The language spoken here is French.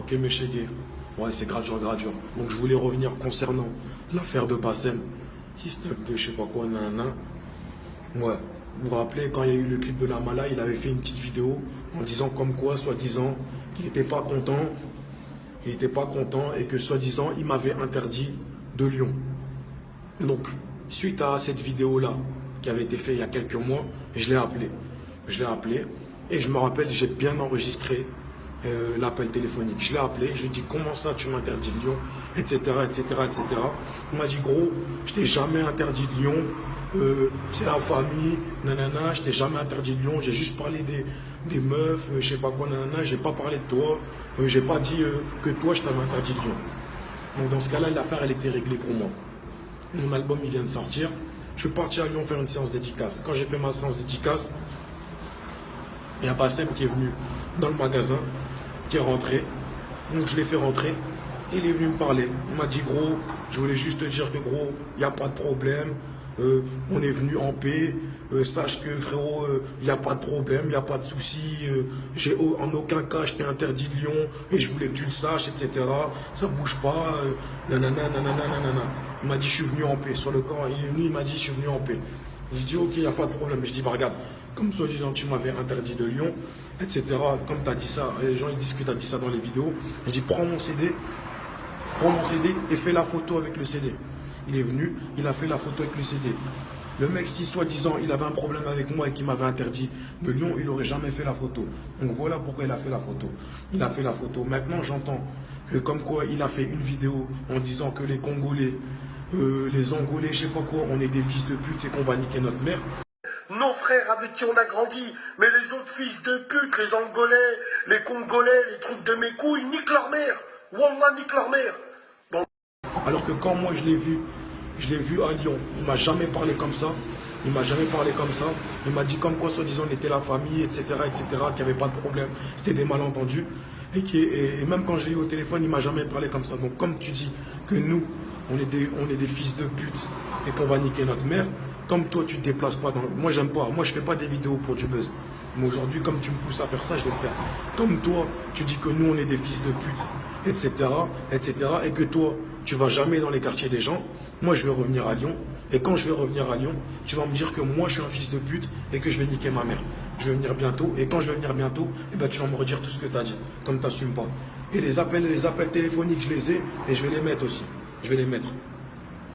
Ok, mes chégués. Ouais, c'est gradure, gradure. Donc, je voulais revenir concernant l'affaire de Bassem. 692, je sais pas quoi, nanana. Ouais. Vous vous rappelez, quand il y a eu le clip de la Mala, il avait fait une petite vidéo en disant comme quoi, soi-disant, qu'il n'était pas content. Il n'était pas content et que, soi-disant, il m'avait interdit de Lyon. Donc, suite à cette vidéo-là, qui avait été faite il y a quelques mois, je l'ai appelé. Je l'ai appelé et je me rappelle, j'ai bien enregistré l'appel téléphonique. Je l'ai appelé, je lui ai dit comment ça tu m'interdis de Lyon, etc., etc., etc. Il m'a dit gros, je t'ai jamais interdit de Lyon, c'est la famille, nanana, je t'ai jamais interdit de Lyon, j'ai juste parlé des meufs, je sais pas quoi, nanana, j'ai pas parlé de toi, j'ai pas dit que toi je t'avais interdit de Lyon. Donc dans ce cas-là, l'affaire elle était réglée pour moi. Mon album il vient de sortir. Je suis parti à Lyon faire une séance dédicace. Quand j'ai fait ma séance dédicace, il y a Bassem qui est venu dans le magasin, qui est rentré. Donc je l'ai fait rentrer. Et il est venu me parler. Il m'a dit gros, je voulais juste te dire que gros, il n'y a pas de problème. On est venu en paix. Sache que frérot, il n'y a pas de problème, il n'y a pas de souci. En aucun cas je t'ai interdit de Lyon et je voulais que tu le saches, etc. Ça bouge pas. Nanana, nanana, nanana. Il m'a dit je suis venu en paix. Sur le camp, il est venu, il m'a dit je suis venu en paix. J'ai dit ok, il n'y a pas de problème. Je dis bah regarde, comme soi-disant tu m'avais interdit de Lyon, etc. Comme tu as dit ça, les gens ils disent que tu as dit ça dans les vidéos. J'ai dit prends mon CD et fais la photo avec le CD. Il est venu, il a fait la photo avec le CD. Le mec, si soi-disant il avait un problème avec moi et qu'il m'avait interdit de Lyon, il n'aurait jamais fait la photo. Donc voilà pourquoi il a fait la photo. Il a fait la photo. Maintenant, j'entends que comme quoi il a fait une vidéo en disant que les Congolais, les Angolais, je sais pas quoi, on est des fils de pute et qu'on va niquer notre mère. Nos frères avec qui on a grandi, mais les autres fils de pute, les Angolais, les Congolais, les trucs de mes couilles, niquent leur mère. Wallah, niquent leur mère. Bon. Alors que quand moi je l'ai vu à Lyon, il m'a jamais parlé comme ça. Il m'a jamais parlé comme ça. Il m'a dit comme quoi, soi-disant, on était la famille, etc., etc., qu'il n'y avait pas de problème. C'était des malentendus. Et même quand je l'ai eu au téléphone, il m'a jamais parlé comme ça. Donc comme tu dis que nous, on est des fils de pute et qu'on va niquer notre mère, comme toi, tu ne te déplaces pas dans... Moi, j'aime pas. Moi, je fais pas des vidéos pour du buzz. Mais aujourd'hui, comme tu me pousses à faire ça, je vais le faire. Comme toi, tu dis que nous, on est des fils de pute, etc., etc., et que toi, tu vas jamais dans les quartiers des gens. Moi, je vais revenir à Lyon. Et quand je vais revenir à Lyon, tu vas me dire que moi, je suis un fils de pute et que je vais niquer ma mère. Je vais venir bientôt. Et quand je vais venir bientôt, eh ben, tu vas me redire tout ce que tu as dit, comme tu n'assumes pas. Et les appels téléphoniques, je les ai et je vais les mettre aussi. Je vais les mettre.